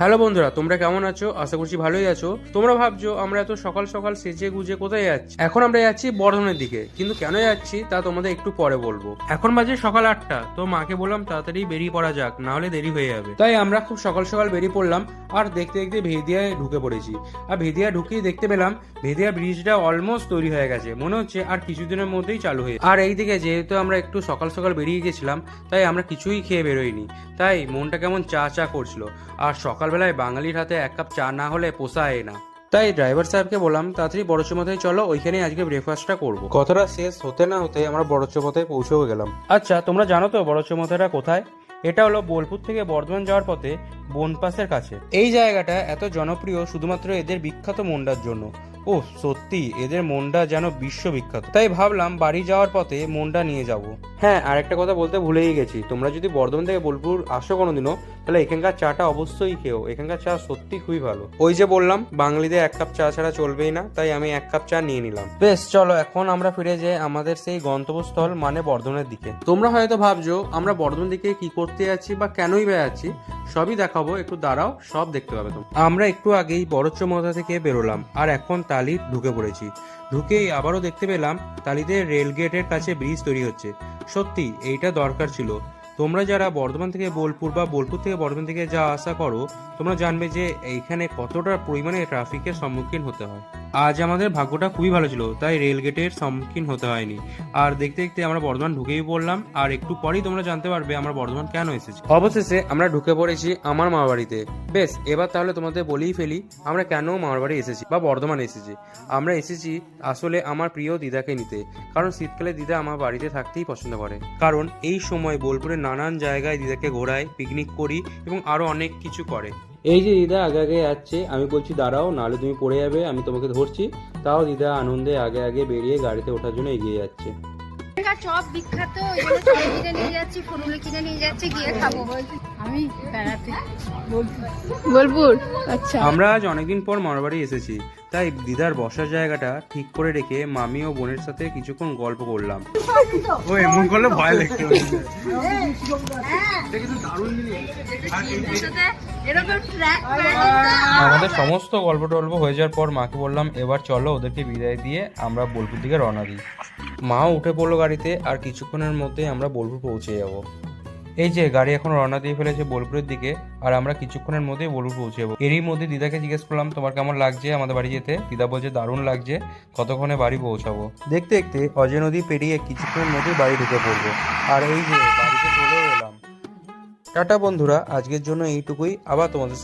Hello বন্ধুরা, তোমরা কেমন আছো? আশা করছি ভালোই আছো। তোমরা ভাবছো আমরা এত সকাল সকাল সেজে গুজে কোথায় যাচ্ছি। এখন আমরা যাচ্ছি বর্ধমানের দিকে, কিন্তু কেন যাচ্ছি তা তোমাদের একটু পরে বলবো। এখন বাজে সকাল 8টা, তো মাকে বললাম তাড়াতাড়ি বেরিয়ে পড়া যাক, না হলে দেরি হয়ে যাবে। তাই আমরা খুব সকাল সকাল বেরিয়ে পড়লাম আর দেখতে দেখতে ভেদিয়ায় ঢুকে পড়েছি। আর ভেদিয়া ঢুকেই দেখতে পেলাম ভেদিয়া ব্রিজটা অলমোস্ট তৈরি হয়ে গেছে, মনে হচ্ছে আর কিছুদিনের মধ্যেই চালু হয়ে। আর এইদিকে যেহেতু আমরা একটু সকাল সকাল বেরিয়ে গেছিলাম, তাই আমরা কিছুই খেয়ে বেরোইনি, তাই মনটা কেমন চা চা করছিল। আর সকালবেলায় বাঙালির হাতে এক কাপ চা না হলে পোষায় না। তাই ড্রাইভার সাহেবকে বললাম তাড়াতাড়ি বড়চমাথায় চলো, ওইখানেই আজকে ব্রেকফাস্টটা করবো। কথাটা শেষ হতে না হতে আমরা বড়চমাথায় পৌঁছেও গেলাম। আচ্ছা, তোমরা জানো তো বড়চমাথাটা কোথায়? এটা হলো বোলপুর থেকে বর্ধমান যাওয়ার পথে বনপাসের কাছে। এই জায়গাটা এত জনপ্রিয় শুধুমাত্র এদের বিখ্যাত মন্ডার জন্য। ও সত্যি, এদের মন্ডা যেন বিশ্ববিখ্যাত। তাই ভাবলাম বাড়ি যাওয়ার পথে মন্ডা নিয়ে যাব। হ্যাঁ, আর একটা কথা বলতে ভুলেই গেছি, তোমরা যদি বর্ধমান থেকে বোলপুর আসো কোনোদিনও, তাহলে এখানকার চাটা অবশ্যই খেও। এখানকার চা সত্যি খুবই ভালো। ওই যে বললাম বাঙালিদের এক কাপ চা ছাড়া চলবেই না, তাই আমি এক কাপ চা নিয়ে নিলাম। বেশ, চলো এখন আমরা ফিরে যাই আমাদের সেই গন্তব্যস্থল মানে বর্ধমানের দিকে। তোমরা হয়তো ভাবছো আমরা বর্ধমান দিকে কি করতে যাচ্ছি বা কেনই বা যাচ্ছি, সবই দেখাবো, একটু দাঁড়াও, সব দেখতে পাবে তোমরা। আমরা একটু আগেই বড়চমাথা থেকে বেরোলাম আর এখন তালি ঢুকে পড়েছি। ঢুকেই আবারও দেখতে পেলাম তালিতে রেল গেটের কাছে ব্রিজ তৈরি হচ্ছে। সত্যি এইটা দরকার ছিল। তোমরা যারা বর্ধমান থেকে বোলপুর বা বোলপুর থেকে বর্ধমান থেকে যাওয়া আসা করো, তোমরা জানবে যে এইখানে কতটা পরিমাণে ট্রাফিকের সম্মুখীন হতে হয়। আজ আমাদের ভাগ্যটা খুবই ভালো ছিল, তাই রেল গেটের সম্মুখীন হতে হয়নি। আর দেখতে দেখতে আমরা বর্ধমান ঢুকেই পড়লাম, আর একটু পরেই তোমরা জানতে পারবে আমরা বর্ধমান কেন এসেছি। অবশেষে আমরা ঢুকে পড়েছি আমার মামার বাড়িতে। বেশ, এবার তাহলে তোমাদের বলেই ফেলি আমরা কেন মামার বাড়ি এসেছি বা বর্ধমান এসেছি। আমরা এসেছি আসলে আমার প্রিয় দিদাকে নিতে, কারণ শীতকালে দিদা আমার বাড়িতে থাকতেই পছন্দ করে। কারণ এই সময় বোলপুরের নানান জায়গায় দিদাকে ঘোরায়, পিকনিক করি এবং আরো অনেক কিছু করে। এই যে দিদা আগে আগে যাচ্ছে, আমি বলছি দাঁড়াও, নাহলে তুমি পড়ে যাবে, আমি তোমাকে ধরছি। তাও দিদা আনন্দে আগে আগে বেরিয়ে গাড়িতে ওঠার জন্য এগিয়ে যাচ্ছে। চপ বিখ্যাত, ওই জন্য চপ কিনে নিয়ে যাচ্ছি, ফুলুলি কিনে নিয়ে যাচ্ছি, গিয়ে খাবো। আমি বেড়াতে বোলপুর। আচ্ছা, আমরা আজ অনেকদিন পর মামার বাড়ি এসেছি, তাই দিদার বসার জায়গাটা ঠিক করে রেখে মামি ও বোনের সাথে কিছুক্ষণ গল্প করলাম। ও এমন করলে ভয় লাগছে। আমাদের সমস্ত গল্প টল্প হয়ে যাওয়ার পর মাকে বললাম এবার চলো ওদেরকে বিদায় দিয়ে আমরা বোলপুর দিকে রওনা দিই। মাও উঠে পড়লো গাড়িতে, আর কিছুক্ষণের মধ্যে আমরা বোলপুর পৌঁছে যাব। এই যে গাড়ি এখন রওনা দিয়ে ফেলেছে বোলপুরের দিকে, আর আমরা কিছুক্ষণের মধ্যেই বোলপুর পৌঁছে যাবো। এরই মধ্যে দিদাকে জিজ্ঞেস করলাম তোমার কেমন লাগছে আমাদের বাড়ি যেতে। দিদা বলছে দারুণ লাগছে, কতক্ষণে বাড়ি পৌঁছাবো। দেখতে দেখতে অজয় নদী পেরিয়ে কিছুক্ষণের মধ্যেই বাড়ি ঢুকে পড়বো। আর এই যে বাড়িতে চলেও এলাম। টাটা বন্ধুরা, আজকের জন্য এইটুকুই। আবার তোমাদের